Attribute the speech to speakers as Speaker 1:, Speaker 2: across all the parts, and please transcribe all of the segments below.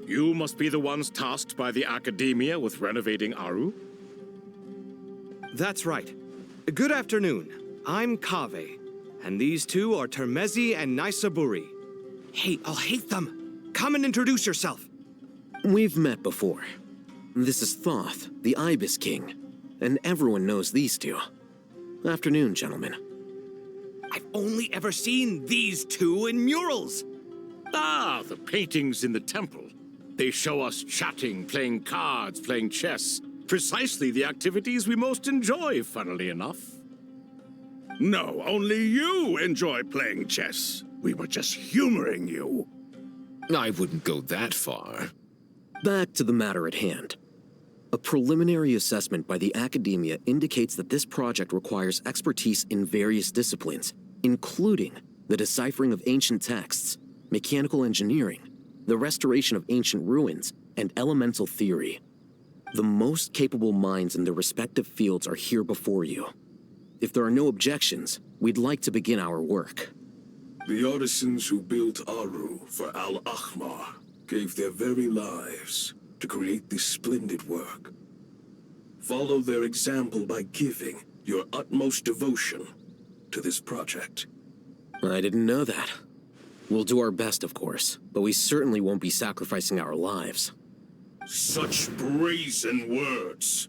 Speaker 1: You must be the ones tasked by the Academia with renovating Aru?
Speaker 2: That's right. Good afternoon. I'm Kaveh, and these two are Termezi and Naisaburi. Hey, I'll hate them. Come and introduce yourself.
Speaker 3: We've met before. This is Thoth, the Ibis King, and everyone knows these two. Afternoon, gentlemen.
Speaker 2: I've only ever seen these two in murals.
Speaker 1: Ah, the paintings in the temple. They show us chatting, playing cards, playing chess. Precisely the activities we most enjoy, funnily enough.
Speaker 4: No, only you enjoy playing chess. We were just humoring you.
Speaker 5: I wouldn't go that far.
Speaker 3: Back to the matter at hand. A preliminary assessment by the Academia indicates that this project requires expertise in various disciplines, including the deciphering of ancient texts, mechanical engineering, the restoration of ancient ruins, and elemental theory. The most capable minds in their respective fields are here before you. If there are no objections, we'd like to begin our work.
Speaker 6: The artisans who built Aru for Al-Ahmar gave their very lives to create this splendid work. Follow their example by giving your utmost devotion to this project.
Speaker 3: I didn't know that. We'll do our best, of course, but we certainly won't be sacrificing our lives.
Speaker 6: Such brazen words.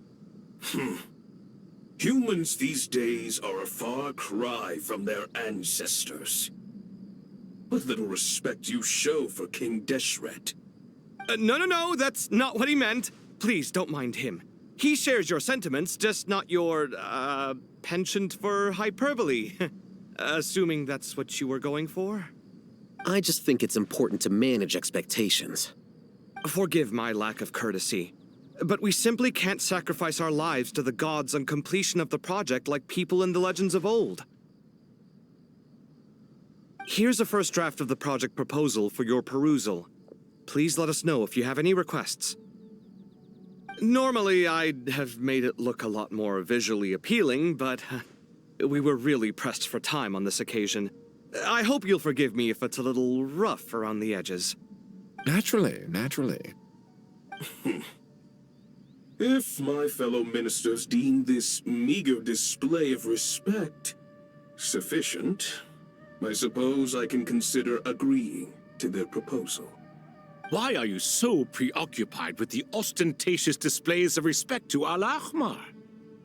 Speaker 6: Humans these days are a far cry from their ancestors. What little respect you show for King Deshret.
Speaker 2: No, that's not what he meant. Please, don't mind him. He shares your sentiments, just not your, penchant for hyperbole. Assuming that's what you were going for?
Speaker 3: I just think it's important to manage expectations.
Speaker 2: Forgive my lack of courtesy, but we simply can't sacrifice our lives to the gods on completion of the project like people in the legends of old. Here's a first draft of the project proposal for your perusal. Please let us know if you have any requests. Normally, I'd have made it look a lot more visually appealing, but we were really pressed for time on this occasion. I hope you'll forgive me if it's a little rough around the edges.
Speaker 5: Naturally.
Speaker 6: If my fellow ministers deem this meager display of respect sufficient, I suppose I can consider agreeing to their proposal.
Speaker 1: Why are you so preoccupied with the ostentatious displays of respect to Al-Ahmar?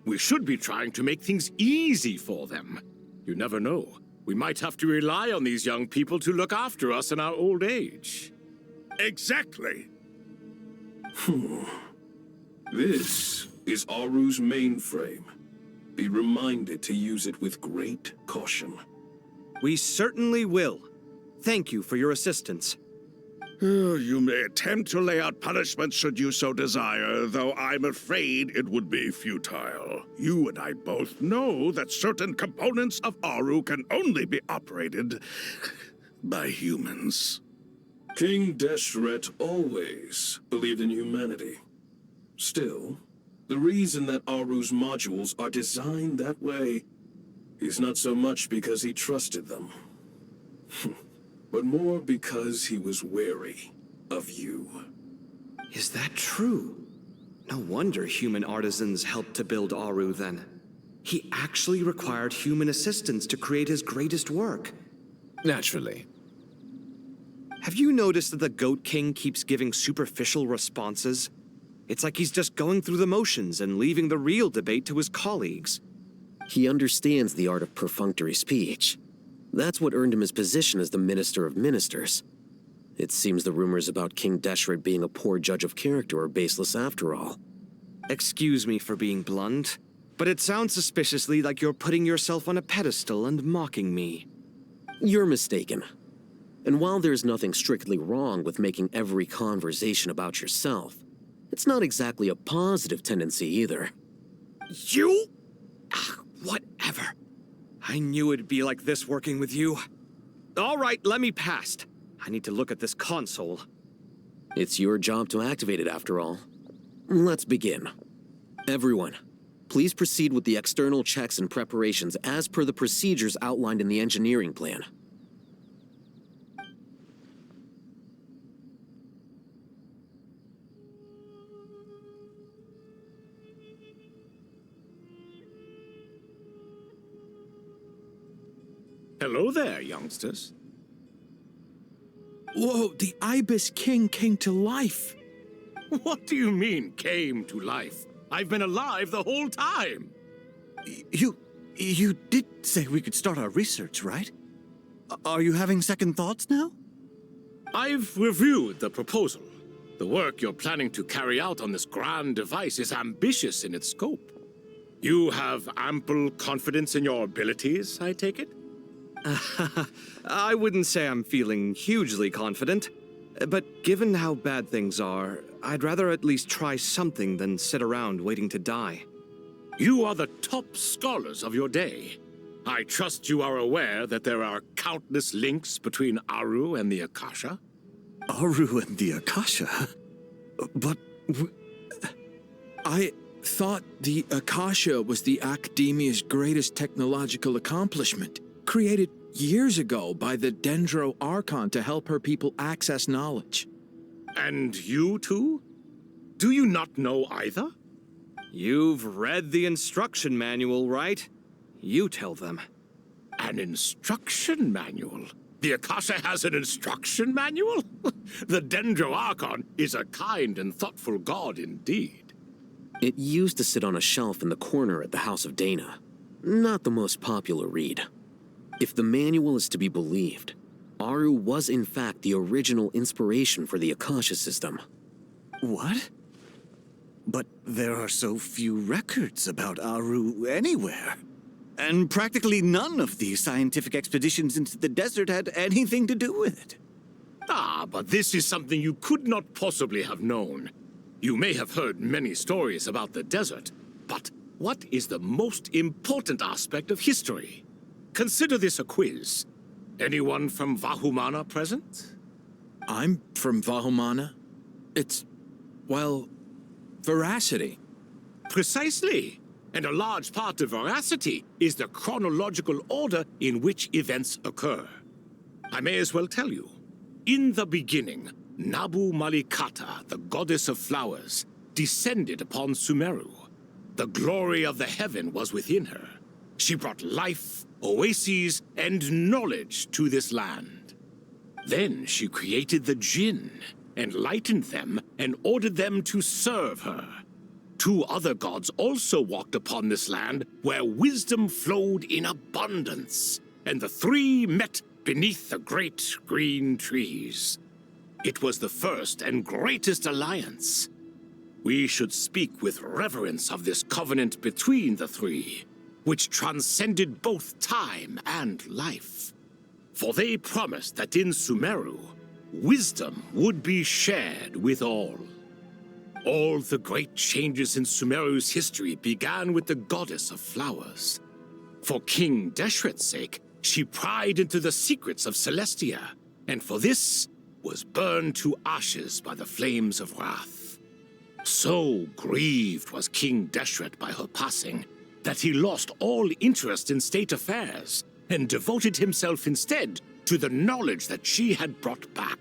Speaker 1: We should be trying to make things easy for them. You never know. We might have to rely on these young people to look after us in our old age.
Speaker 4: Exactly.
Speaker 6: This is Aru's mainframe. Be reminded to use it with great caution.
Speaker 2: We certainly will. Thank you for your assistance.
Speaker 4: You may attempt to lay out punishments should you so desire, though I'm afraid it would be futile. You and I both know that certain components of Aru can only be operated by humans.
Speaker 6: King Deshret always believed in humanity. Still, the reason that Aru's modules are designed that way is not so much because he trusted them, but more because he was wary of you.
Speaker 2: Is that true? No wonder human artisans helped to build Aru then. He actually required human assistance to create his greatest work.
Speaker 5: Naturally.
Speaker 2: Have you noticed that the Goat King keeps giving superficial responses? It's like he's just going through the motions and leaving the real debate to his colleagues.
Speaker 3: He understands the art of perfunctory speech. That's what earned him his position as the Minister of Ministers. It seems the rumors about King Deshret being a poor judge of character are baseless after all.
Speaker 2: Excuse me for being blunt, but it sounds suspiciously like you're putting yourself on a pedestal and mocking me.
Speaker 3: You're mistaken. And while there's nothing strictly wrong with making every conversation about yourself, it's not exactly a positive tendency either.
Speaker 2: You? Whatever. I knew it'd be like this working with you. All right, let me past. I need to look at this console.
Speaker 3: It's your job to activate it after all. Let's begin. Everyone, please proceed with the external checks and preparations as per the procedures outlined in the engineering plan.
Speaker 1: Hello there, youngsters.
Speaker 7: Whoa, the Ibis King came to life.
Speaker 1: What do you mean, came to life? I've been alive the whole time.
Speaker 8: You did say we could start our research, right? Are you having second thoughts now?
Speaker 1: I've reviewed the proposal. The work you're planning to carry out on this grand device is ambitious in its scope. You have ample confidence in your abilities, I take it?
Speaker 2: I wouldn't say I'm feeling hugely confident, but given how bad things are, I'd rather at least try something than sit around waiting to die.
Speaker 1: You are the top scholars of your day. I trust you are aware that there are countless links between Aru and the Akasha?
Speaker 8: Aru and the Akasha? But...
Speaker 7: I thought the Akasha was the Academia's greatest technological accomplishment, created years ago by the Dendro Archon to help her people access knowledge.
Speaker 1: And you too? Do you not know either?
Speaker 2: You've read the instruction manual, right? You tell them.
Speaker 1: An instruction manual? The Akasha has an instruction manual? The Dendro Archon is a kind and thoughtful god indeed.
Speaker 3: It used to sit on a shelf in the corner at the House of Dana. Not the most popular read. If the manual is to be believed, Aru was in fact the original inspiration for the Akasha system.
Speaker 8: what? But there are so few records about Aru anywhere. And practically none of these scientific expeditions into the desert had anything to do with it.
Speaker 1: Ah, but this is something you could not possibly have known. You may have heard many stories about the desert, but what is the most important aspect of history? Consider this a quiz. Anyone from Vahumana present?
Speaker 7: I'm from Vahumana. It's, well, veracity.
Speaker 1: Precisely. And a large part of veracity is the chronological order in which events occur. I may as well tell you. In the beginning, Nabu Malikata, the goddess of flowers, descended upon Sumeru. The glory of the heaven was within her. She brought life, oases, and knowledge to this land. Then she created the Jinn, enlightened them, and ordered them to serve her. 2 other gods also walked upon this land where wisdom flowed in abundance, and the 3 met beneath the great green trees. It was the first and greatest alliance. We should speak with reverence of this covenant between the 3, which transcended both time and life. For they promised that in Sumeru, wisdom would be shared with all. All the great changes in Sumeru's history began with the goddess of flowers. For King Deshret's sake, she pried into the secrets of Celestia, and for this was burned to ashes by the flames of wrath. So grieved was King Deshret by her passing that he lost all interest in state affairs and devoted himself instead to the knowledge that she had brought back.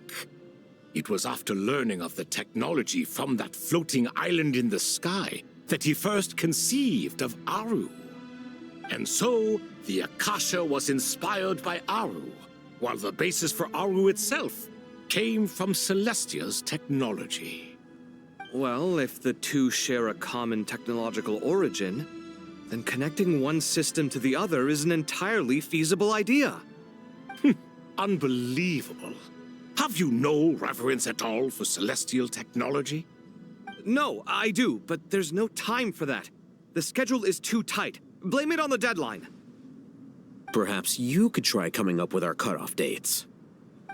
Speaker 1: It was after learning of the technology from that floating island in the sky that he first conceived of Aru. And so, the Akasha was inspired by Aru, while the basis for Aru itself came from Celestia's technology.
Speaker 2: Well, if the 2 share a common technological origin, then connecting one system to the other is an entirely feasible idea.
Speaker 1: Unbelievable. Have you no reverence at all for celestial technology?
Speaker 2: No, I do, but there's no time for that. The schedule is too tight. Blame it on the deadline.
Speaker 3: Perhaps you could try coming up with our cutoff dates.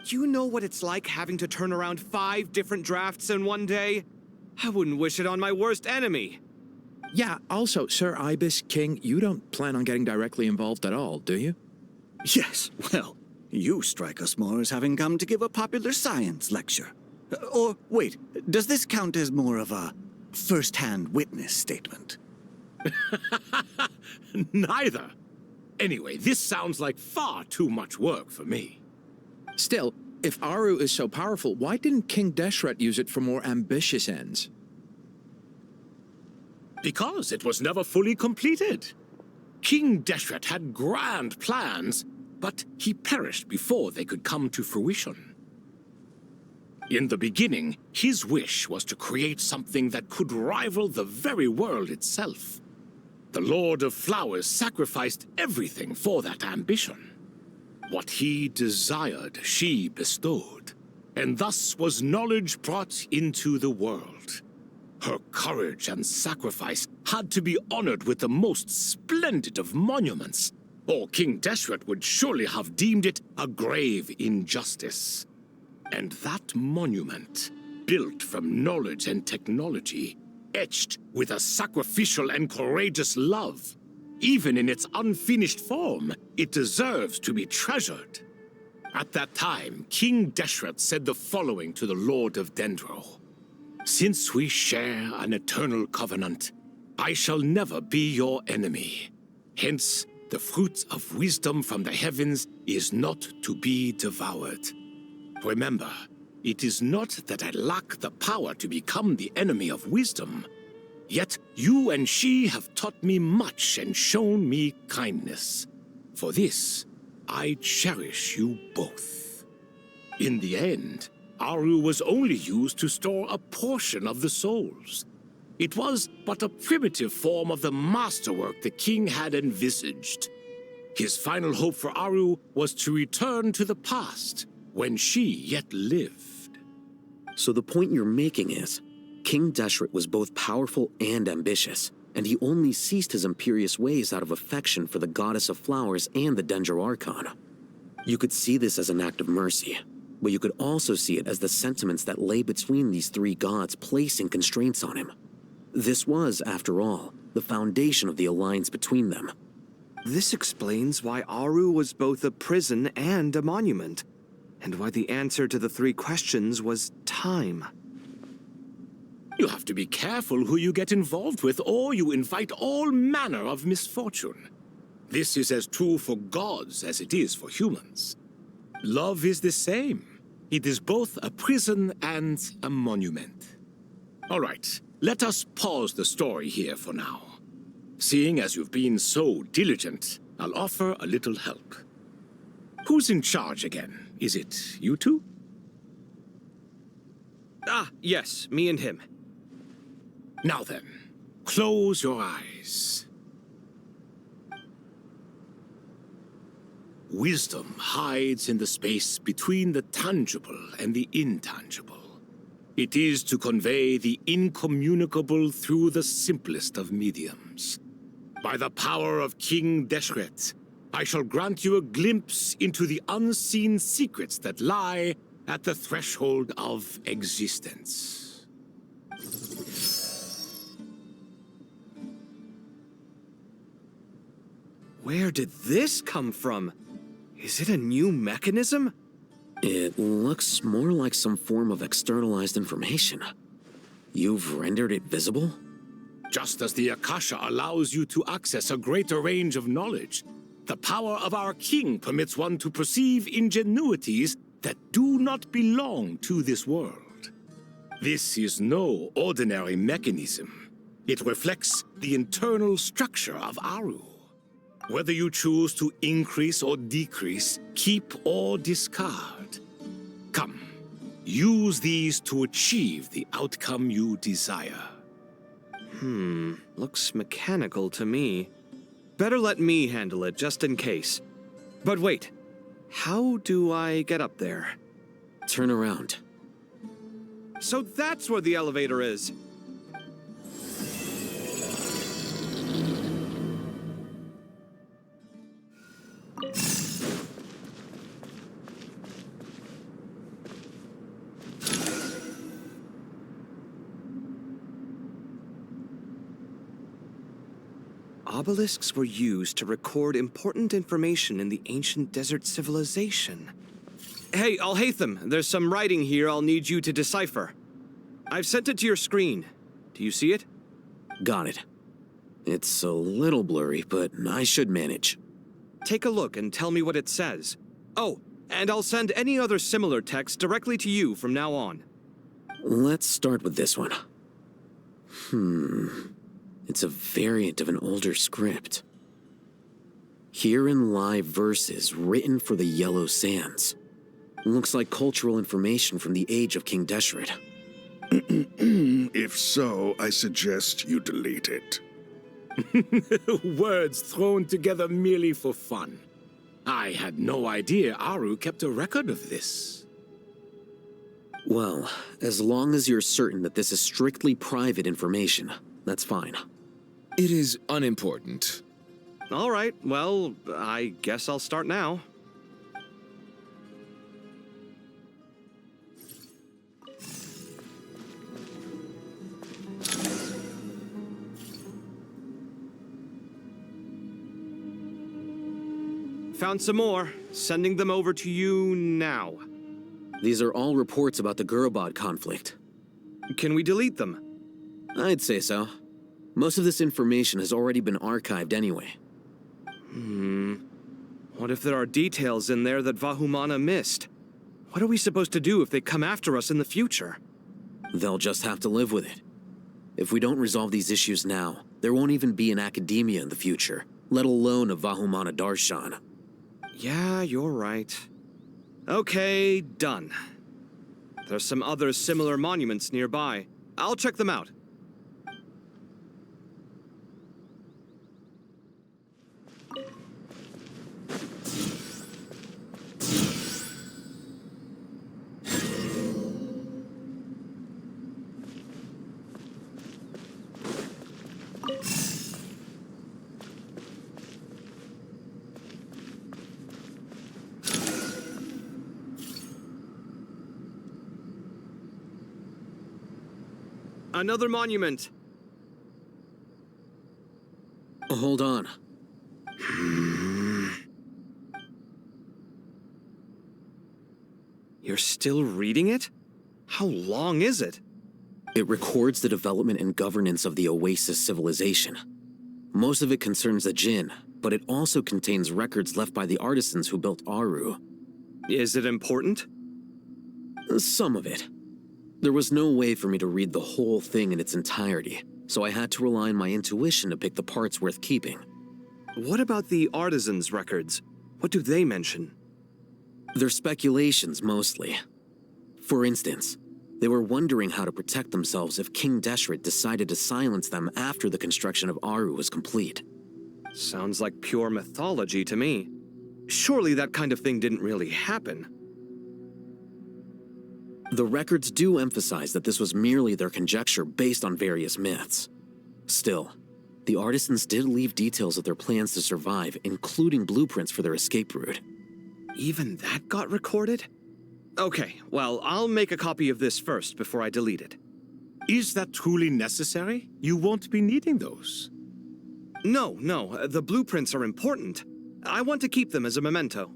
Speaker 2: You know what it's like having to turn around 5 different drafts in one day? I wouldn't wish it on my worst enemy.
Speaker 7: Yeah, also, Sir Ibis King, you don't plan on getting directly involved at all, do you?
Speaker 8: Yes, well, you strike us more as having come to give a popular science lecture. Or, wait, does this count as more of a first-hand witness statement?
Speaker 1: Neither. Anyway, this sounds like far too much work for me.
Speaker 7: Still, if Aru is so powerful, why didn't King Deshret use it for more ambitious ends?
Speaker 1: Because it was never fully completed. King Deshret had grand plans, but he perished before they could come to fruition. In the beginning, his wish was to create something that could rival the very world itself. The Lord of Flowers sacrificed everything for that ambition. What he desired, she bestowed, and thus was knowledge brought into the world. Her courage and sacrifice had to be honored with the most splendid of monuments, or King Deshret would surely have deemed it a grave injustice. And that monument, built from knowledge and technology, etched with a sacrificial and courageous love, even in its unfinished form, it deserves to be treasured. At that time, King Deshret said the following to the Lord of Dendro. Since we share an eternal covenant, I shall never be your enemy. Hence, the fruit of wisdom from the heavens is not to be devoured. Remember, it is not that I lack the power to become the enemy of wisdom. Yet you and she have taught me much and shown me kindness. For this, I cherish you both. In the end, Aru was only used to store a portion of the souls. It was but a primitive form of the masterwork the king had envisaged. His final hope for Aru was to return to the past, when she yet lived.
Speaker 3: So the point you're making is, King Deshret was both powerful and ambitious, and he only ceased his imperious ways out of affection for the Goddess of Flowers and the Dendro Archon. You could see this as an act of mercy, but you could also see it as the sentiments that lay between these three gods placing constraints on him. This was, after all, the foundation of the alliance between them.
Speaker 2: This explains why Aru was both a prison and a monument, and why the answer to the three questions was time.
Speaker 1: You have to be careful who you get involved with, or you invite all manner of misfortune. This is as true for gods as it is for humans. Love is the same. It is both a prison and a monument. All right, let us pause the story here for now. Seeing as you've been so diligent, I'll offer a little help. Who's in charge again? Is it you two?
Speaker 2: Ah, yes, me and him.
Speaker 1: Now then, close your eyes. Wisdom hides in the space between the tangible and the intangible. It is to convey the incommunicable through the simplest of mediums. By the power of King Deshret, I shall grant you a glimpse into the unseen secrets that lie at the threshold of existence.
Speaker 2: Where did this come from? Is it a new mechanism?
Speaker 3: It looks more like some form of externalized information. You've rendered it visible?
Speaker 1: Just as the Akasha allows you to access a greater range of knowledge, the power of our king permits one to perceive ingenuities that do not belong to this world. This is no ordinary mechanism. It reflects the internal structure of Aru. Whether you choose to increase or decrease, keep or discard. Come, use these to achieve the outcome you desire.
Speaker 2: Looks mechanical to me. Better let me handle it, just in case. But wait, how do I get up there?
Speaker 3: Turn around.
Speaker 2: So that's where the elevator is. Obelisks were used to record important information in the ancient desert civilization. Hey, Alhaitham, there's some writing here I'll need you to decipher. I've sent it to your screen. Do you see it?
Speaker 3: Got it. It's a little blurry, but I should manage.
Speaker 2: Take a look and tell me what it says. Oh, and I'll send any other similar text directly to you from now on.
Speaker 3: Let's start with this one. It's a variant of an older script. Herein lie verses written for the Yellow Sands. Looks like cultural information from the age of King Deshret.
Speaker 4: If so, I suggest you delete it.
Speaker 1: Words thrown together merely for fun. I had no idea Aru kept a record of this.
Speaker 3: Well, as long as you're certain that this is strictly private information, that's fine.
Speaker 5: It is unimportant.
Speaker 2: All right, well, I guess I'll start now. Found some more. Sending them over to you now.
Speaker 3: These are all reports about the Gurubad conflict.
Speaker 2: Can we delete them?
Speaker 3: I'd say so. Most of this information has already been archived anyway.
Speaker 2: What if there are details in there that Vahumana missed? What are we supposed to do if they come after us in the future?
Speaker 3: They'll just have to live with it. If we don't resolve these issues now, there won't even be an academia in the future, let alone a Vahumana Darshan.
Speaker 2: Yeah, you're right. Okay, done. There's some other similar monuments nearby. I'll check them out. Another monument.
Speaker 3: Hold on.
Speaker 2: You're still reading it? How long is it?
Speaker 3: It records the development and governance of the Oasis civilization. Most of it concerns the Jinn, but it also contains records left by the artisans who built Aru.
Speaker 2: Is it important?
Speaker 3: Some of it. There was no way for me to read the whole thing in its entirety, so I had to rely on my intuition to pick the parts worth keeping.
Speaker 2: What about the artisans' records? What do they mention?
Speaker 3: They're speculations, mostly. For instance, they were wondering how to protect themselves if King Deshret decided to silence them after the construction of Aru was complete.
Speaker 2: Sounds like pure mythology to me. Surely that kind of thing didn't really happen.
Speaker 3: The records do emphasize that this was merely their conjecture based on various myths. Still, the artisans did leave details of their plans to survive, including blueprints for their escape route.
Speaker 2: Even that got recorded? Okay, well, I'll make a copy of this first before I delete it.
Speaker 1: Is that truly necessary? You won't be needing those.
Speaker 2: No, the blueprints are important. I want to keep them as a memento.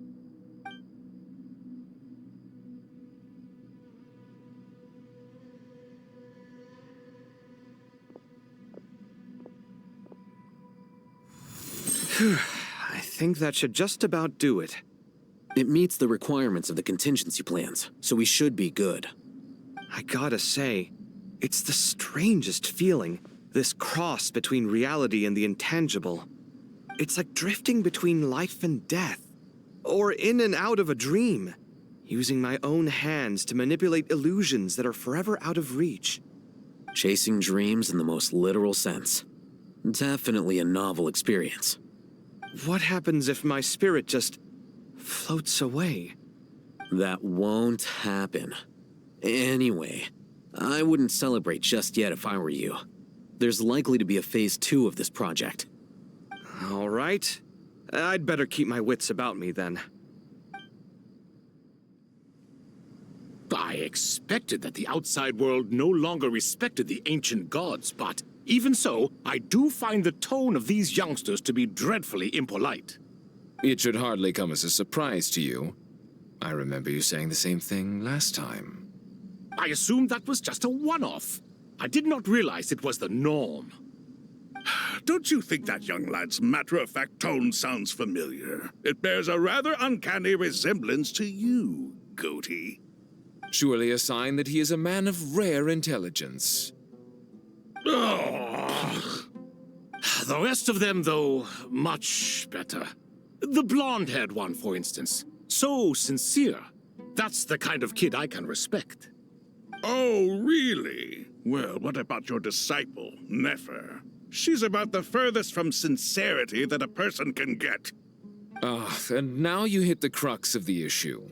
Speaker 2: I think that should just about do it.
Speaker 3: It meets the requirements of the contingency plans, so we should be good.
Speaker 2: I gotta say, it's the strangest feeling, this cross between reality and the intangible. It's like drifting between life and death, or in and out of a dream, using my own hands to manipulate illusions that are forever out of reach.
Speaker 3: Chasing dreams in the most literal sense. Definitely a novel experience.
Speaker 2: What happens if my spirit just floats away?
Speaker 3: That won't happen. Anyway, I wouldn't celebrate just yet if I were you. There's likely to be a phase 2 of this project.
Speaker 2: All right. I'd better keep my wits about me then.
Speaker 1: I expected that the outside world no longer respected the ancient gods, but even so, I do find the tone of these youngsters to be dreadfully impolite.
Speaker 5: It should hardly come as a surprise to you. I remember you saying the same thing last time.
Speaker 1: I assumed that was just a one-off. I did not realize it was the norm.
Speaker 4: Don't you think that young lad's matter-of-fact tone sounds familiar? It bears a rather uncanny resemblance to you, Goatee.
Speaker 5: Surely a sign that he is a man of rare intelligence.
Speaker 1: Oh. The rest of them, though, much better. The blonde-haired one, for instance. So sincere. That's the kind of kid I can respect.
Speaker 4: Oh, really? Well, what about your disciple, Nefer? She's about the furthest from sincerity that a person can get.
Speaker 5: And now you hit the crux of the issue.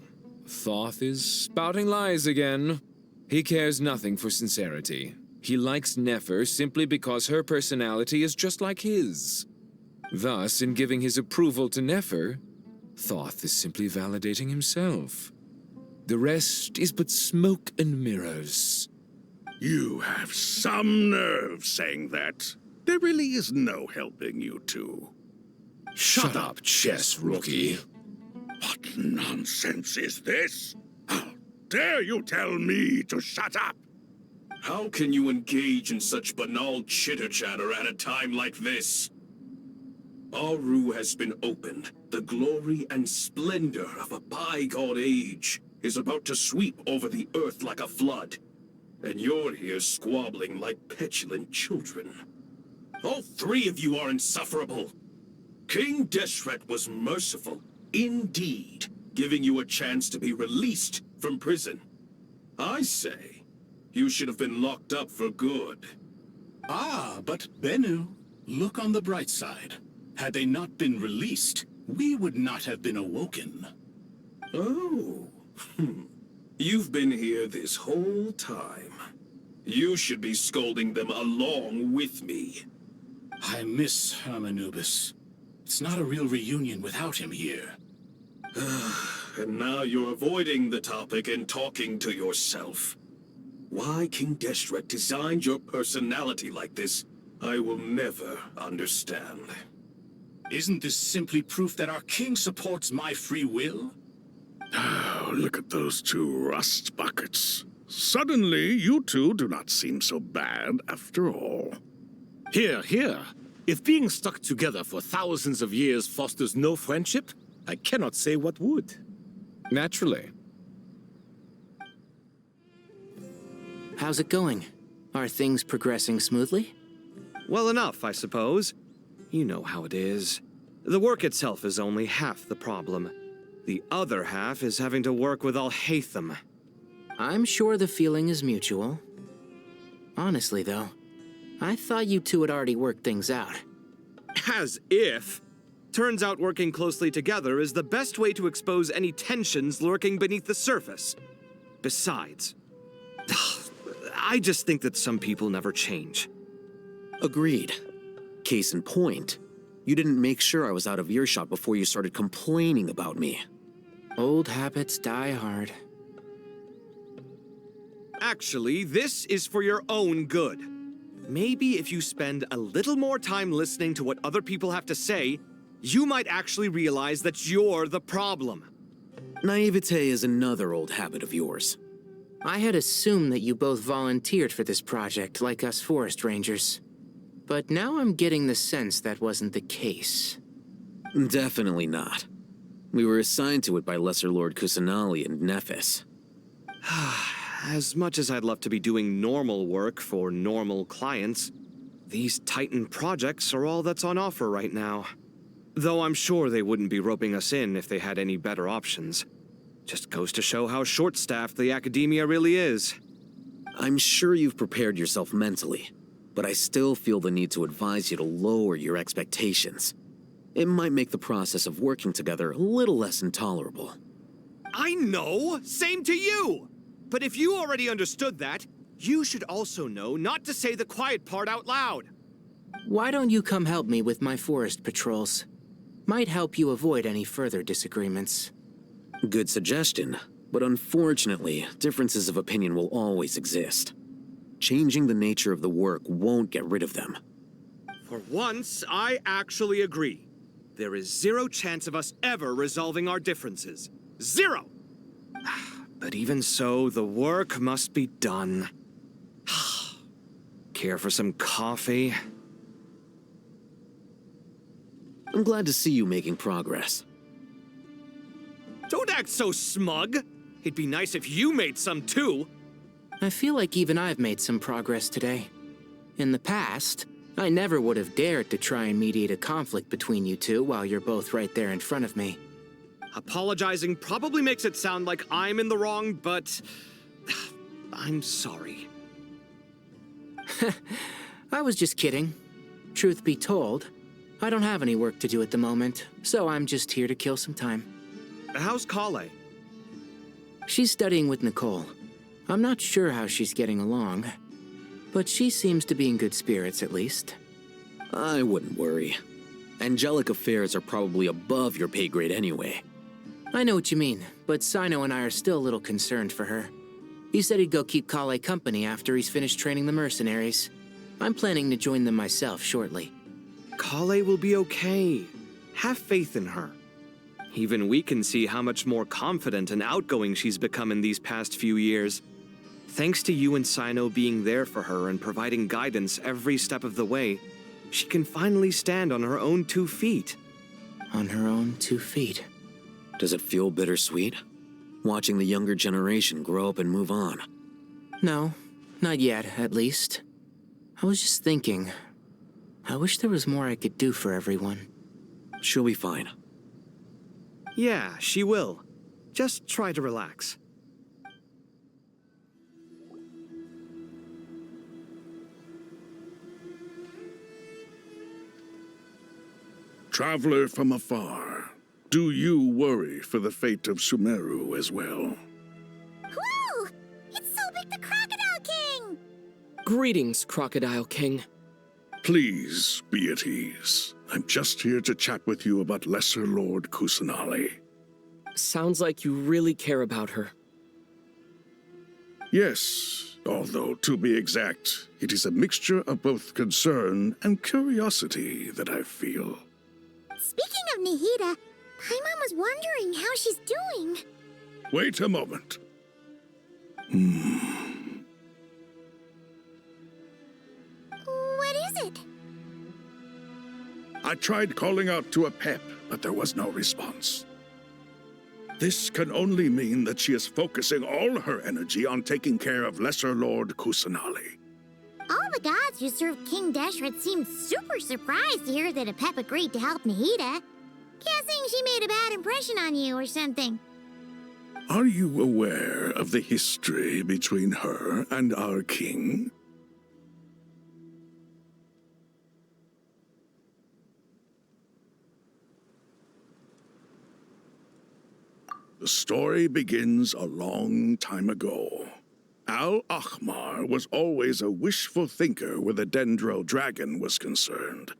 Speaker 5: Thoth is spouting lies again. He cares nothing for sincerity. He likes Nefer simply because her personality is just like his. Thus, in giving his approval to Nefer, Thoth is simply validating himself. The rest is but smoke and mirrors.
Speaker 4: You have some nerve saying that. There really is no helping you two.
Speaker 5: Shut up, chess rookie.
Speaker 4: What nonsense is this? How dare you tell me to shut up?
Speaker 6: How can you engage in such banal chitter-chatter at a time like this? Aru has been opened. The glory and splendor of a bygone age is about to sweep over the earth like a flood. And you're here squabbling like petulant children. All three of you are insufferable. King Deshret was merciful, indeed, giving you a chance to be released from prison. I say, you should have been locked up for good.
Speaker 9: Ah, but Bennu, look on the bright side. Had they not been released, we would not have been awoken.
Speaker 6: Oh, you've been here this whole time. You should be scolding them along with me.
Speaker 9: I miss Hermanubis. It's not a real reunion without him here.
Speaker 6: And now you're avoiding the topic and talking to yourself. Why King Deshret designed your personality like this, I will never understand.
Speaker 9: Isn't this simply proof that our king supports my free will?
Speaker 4: Oh, look at those two rust buckets. Suddenly, you two do not seem so bad after all.
Speaker 1: Here, here. If being stuck together for thousands of years fosters no friendship, I cannot say what would.
Speaker 5: Naturally.
Speaker 10: How's it going? Are things progressing smoothly?
Speaker 2: Well enough, I suppose. You know how it is. The work itself is only half the problem. The other half is having to work with Al-Haytham.
Speaker 10: I'm sure the feeling is mutual. Honestly, though, I thought you two had already worked things out.
Speaker 2: As if. Turns out working closely together is the best way to expose any tensions lurking beneath the surface. Besides, I just think that some people never change.
Speaker 3: Agreed. Case in point, you didn't make sure I was out of earshot before you started complaining about me.
Speaker 10: Old habits die hard.
Speaker 2: Actually, this is for your own good. Maybe if you spend a little more time listening to what other people have to say, you might actually realize that you're the problem.
Speaker 3: Naivete is another old habit of yours.
Speaker 10: I had assumed that you both volunteered for this project, like us forest rangers. But now I'm getting the sense that wasn't the case.
Speaker 3: Definitely not. We were assigned to it by Lesser Lord Kusanali and Nephis.
Speaker 2: As much as I'd love to be doing normal work for normal clients, these Titan projects are all that's on offer right now. Though I'm sure they wouldn't be roping us in if they had any better options. Just goes to show how short-staffed the academia really is.
Speaker 3: I'm sure you've prepared yourself mentally, but I still feel the need to advise you to lower your expectations. It might make the process of working together a little less intolerable.
Speaker 2: I know! Same to you! But if you already understood that, you should also know not to say the quiet part out loud.
Speaker 10: Why don't you come help me with my forest patrols? Might help you avoid any further disagreements.
Speaker 3: Good suggestion, but unfortunately, differences of opinion will always exist. Changing the nature of the work won't get rid of them.
Speaker 2: For once, I actually agree. There is zero chance of us ever resolving our differences. Zero! But even so, the work must be done. Care for some coffee?
Speaker 3: I'm glad to see you making progress.
Speaker 2: Don't act so smug! It'd be nice if you made some too!
Speaker 10: I feel like even I've made some progress today. In the past, I never would have dared to try and mediate a conflict between you two while you're both right there in front of me.
Speaker 2: Apologizing probably makes it sound like I'm in the wrong, but I'm sorry.
Speaker 10: I was just kidding. Truth be told, I don't have any work to do at the moment, so I'm just here to kill some time.
Speaker 2: How's Kale?
Speaker 10: She's studying with Nicole. I'm not sure how she's getting along, but she seems to be in good spirits at least.
Speaker 3: I wouldn't worry. Angelic affairs are probably above your pay grade anyway.
Speaker 10: I know what you mean, but Sino and I are still a little concerned for her. He said he'd go keep Kale company after he's finished training the mercenaries. I'm planning to join them myself shortly.
Speaker 2: Kale will be okay. Have faith in her. Even we can see how much more confident and outgoing she's become in these past few years. Thanks to you and Sino being there for her and providing guidance every step of the way, she can finally stand on her own 2 feet.
Speaker 10: On her own 2 feet.
Speaker 3: Does it feel bittersweet? Watching the younger generation grow up and move on?
Speaker 10: No, not yet, at least. I was just thinking, I wish there was more I could do for everyone.
Speaker 3: She'll be fine.
Speaker 2: Yeah, she will. Just try to relax.
Speaker 4: Traveler from afar, do you worry for the fate of Sumeru as well?
Speaker 11: Whoa! It's Sobek the Crocodile King!
Speaker 12: Greetings, Crocodile King.
Speaker 4: Please be at ease. I'm just here to chat with you about Lesser Lord Kusanali.
Speaker 12: Sounds like you really care about her.
Speaker 4: Yes, although to be exact, it is a mixture of both concern and curiosity that I feel.
Speaker 11: Speaking of Nahida, Paimon was wondering how she's doing.
Speaker 4: Wait a moment.
Speaker 11: What is it?
Speaker 4: I tried calling out to a pep, but there was no response. This can only mean that she is focusing all her energy on taking care of Lesser Lord Kusanali.
Speaker 11: All the gods who serve King Deshret seemed super surprised to hear that a pep agreed to help Nahida. Guessing she made a bad impression on you or something.
Speaker 4: Are you aware of the history between her and our king? The story begins a long time ago. Al-Ahmar was always a wishful thinker where the Dendro dragon was concerned.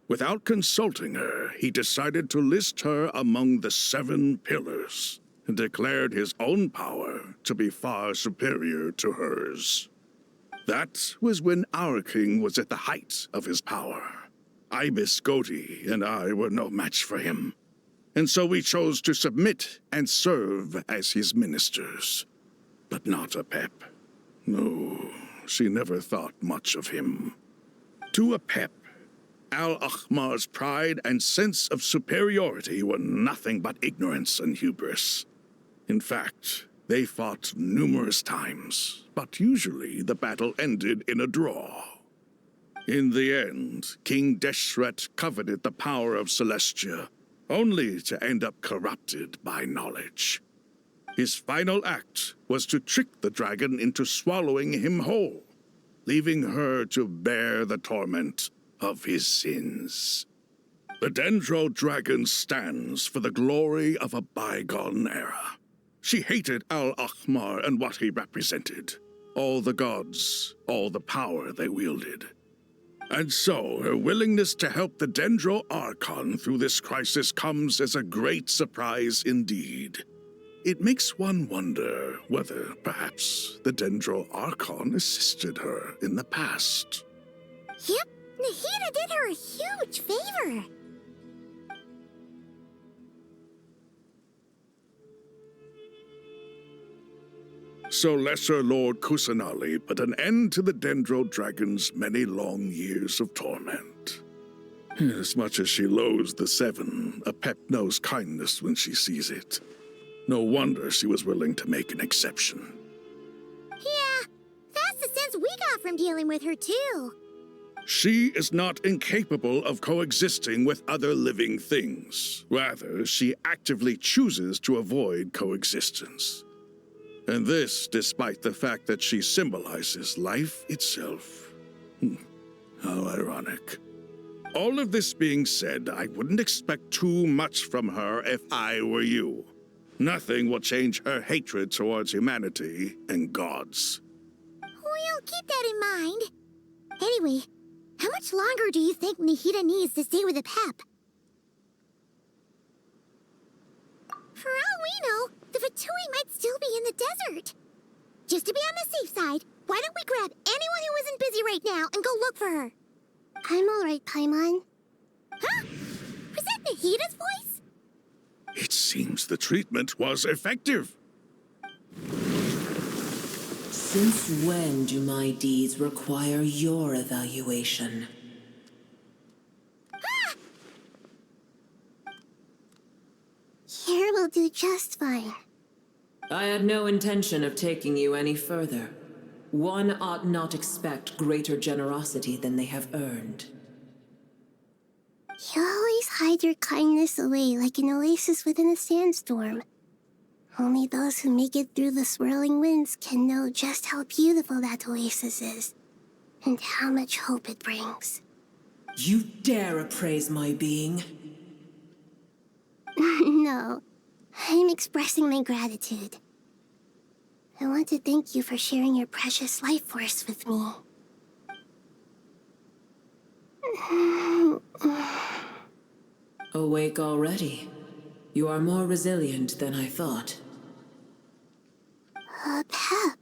Speaker 4: Without consulting her, he decided to list her among the 7 pillars and declared his own power to be far superior to hers. That was when our king was at the height of his power. Ibis Goti and I were no match for him, and so we chose to submit and serve as his ministers. But not a pep. No, she never thought much of him. To a pep, Al-Ahmar's pride and sense of superiority were nothing but ignorance and hubris. In fact, they fought numerous times, but usually the battle ended in a draw. In the end, King Deshret coveted the power of Celestia, only to end up corrupted by knowledge. His final act was to trick the dragon into swallowing him whole, leaving her to bear the torment of his sins. The Dendro dragon stands for the glory of a bygone era. She hated Al-Ahmar and what he represented. All the gods, all the power they wielded. And so, her willingness to help the Dendro Archon through this crisis comes as a great surprise indeed. It makes one wonder whether, perhaps, the Dendro Archon assisted her in the past.
Speaker 11: Yep, Nahida did her a huge favor.
Speaker 4: So Lesser Lord Kusanali put an end to the Dendro Dragon's many long years of torment. As much as she loathes the 7, a pep knows kindness when she sees it. No wonder she was willing to make an exception.
Speaker 11: Yeah, that's the sense we got from dealing with her, too.
Speaker 4: She is not incapable of coexisting with other living things. Rather, she actively chooses to avoid coexistence. And this despite the fact that she symbolizes life itself. How ironic. All of this being said, I wouldn't expect too much from her if I were you. Nothing will change her hatred towards humanity and gods.
Speaker 11: We'll keep that in mind. Anyway, how much longer do you think Nahida needs to stay with the Pep? For all we know, the Fatui might still be in the desert. Just to be on the safe side, why don't we grab anyone who isn't busy right now and go look for her? I'm alright, Paimon. Huh? Was that Nahida's voice?
Speaker 4: It seems the treatment was effective.
Speaker 13: Since when do my deeds require your evaluation?
Speaker 11: Ah! Here will do just fine.
Speaker 13: I had no intention of taking you any further. One ought not expect greater generosity than they have earned.
Speaker 11: You always hide your kindness away like an oasis within a sandstorm. Only those who make it through the swirling winds can know just how beautiful that oasis is, and how much hope it brings.
Speaker 13: You dare appraise my being?
Speaker 11: No, I'm expressing my gratitude. I want to thank you for sharing your precious life force with me.
Speaker 13: Awake already? You are more resilient than I thought.
Speaker 11: Pep.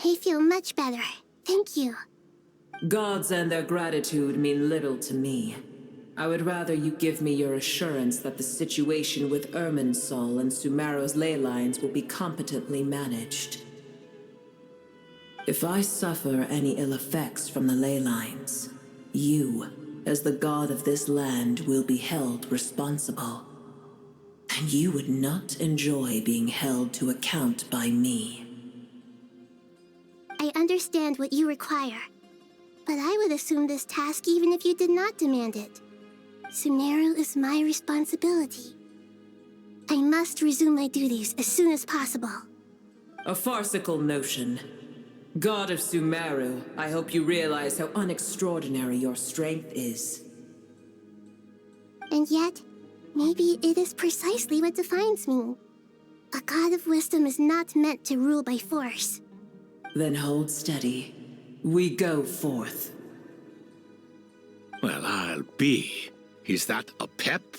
Speaker 11: I feel much better. Thank you.
Speaker 13: Gods and their gratitude mean little to me. I would rather you give me your assurance that the situation with Irminsul and Sumeru's ley lines will be competently managed. If I suffer any ill effects from the ley lines, you, as the god of this land, will be held responsible. And you would not enjoy being held to account by me.
Speaker 11: I understand what you require, but I would assume this task even if you did not demand it. Sumeru is my responsibility. I must resume my duties as soon as possible.
Speaker 13: A farcical notion. God of Sumeru, I hope you realize how unextraordinary your strength is.
Speaker 11: And yet, maybe it is precisely what defines me. A god of wisdom is not meant to rule by force.
Speaker 13: Then hold steady. We go forth.
Speaker 1: Well, I'll be. Is that a Pep?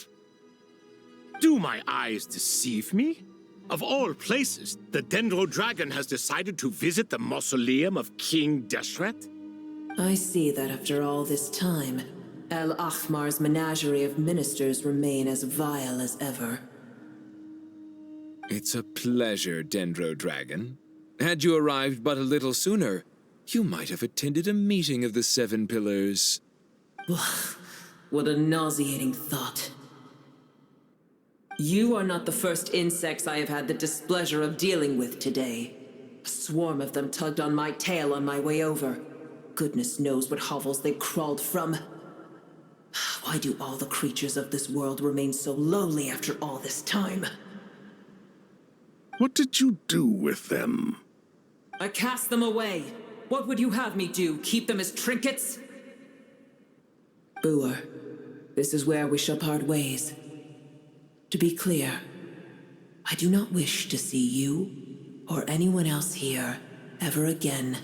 Speaker 1: Do my eyes deceive me? Of all places, the Dendro Dragon has decided to visit the mausoleum of King Deshret?
Speaker 13: I see that after all this time, El Ahmar's menagerie of ministers remain as vile as ever.
Speaker 5: It's a pleasure, Dendro Dragon. Had you arrived but a little sooner, you might have attended a meeting of the Seven Pillars.
Speaker 13: What a nauseating thought. You are not the first insects I have had the displeasure of dealing with today. A swarm of them tugged on my tail on my way over. Goodness knows what hovels they crawled from. Why do all the creatures of this world remain so lowly after all this time?
Speaker 4: What did you do with them?
Speaker 13: I cast them away. What would you have me do? Keep them as trinkets? Boer, this is where we shall part ways. To be clear, I do not wish to see you or anyone else here ever again,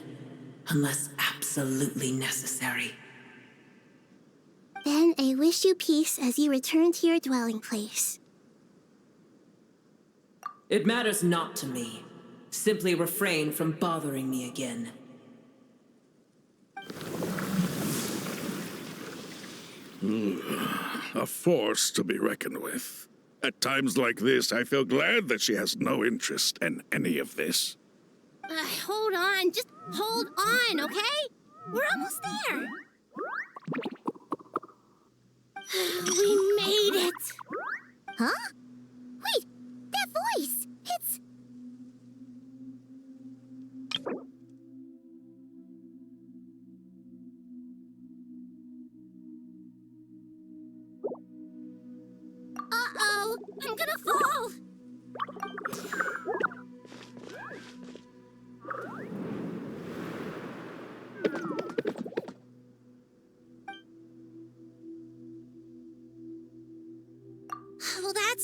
Speaker 13: unless absolutely necessary.
Speaker 11: Then I wish you peace as you return to your dwelling place.
Speaker 13: It matters not to me. Simply refrain from bothering me again.
Speaker 4: A force to be reckoned with. At times like this, I feel glad that she has no interest in any of this.
Speaker 11: Hold on, just hold on, okay? We're almost there. We made it! Huh? Wait, that voice! It's...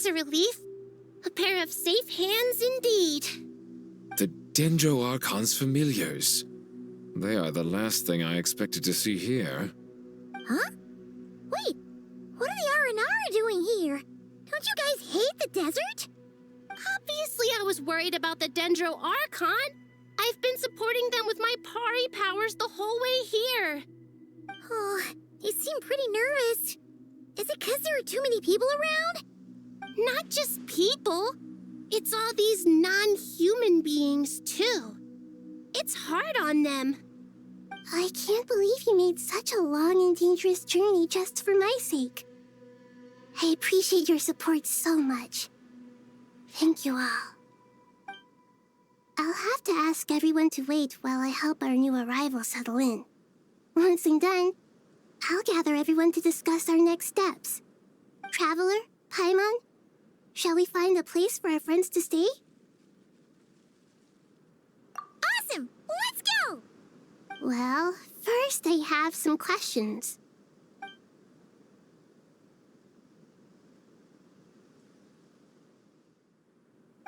Speaker 11: a relief. A pair of safe hands indeed.
Speaker 5: The Dendro Archon's familiars. They are the last thing I expected to see here.
Speaker 11: Huh? Wait, what are the Aranara doing here? Don't you guys hate the desert? Obviously I was worried about the Dendro Archon. I've been supporting them with my Pari powers the whole way here. Oh, you seem pretty nervous. Is it because there are too many people around? Not just people. It's all these non-human beings, too. It's hard on them. I can't believe you made such a long and dangerous journey just for my sake. I appreciate your support so much. Thank you all. I'll have to ask everyone to wait while I help our new arrival settle in. Once I'm done, I'll gather everyone to discuss our next steps. Traveler, Paimon, shall we find a place for our friends to stay? Awesome! Let's go! Well, first I have some questions.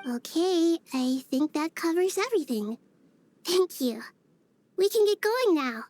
Speaker 11: Okay, I think that covers everything. Thank you. We can get going now.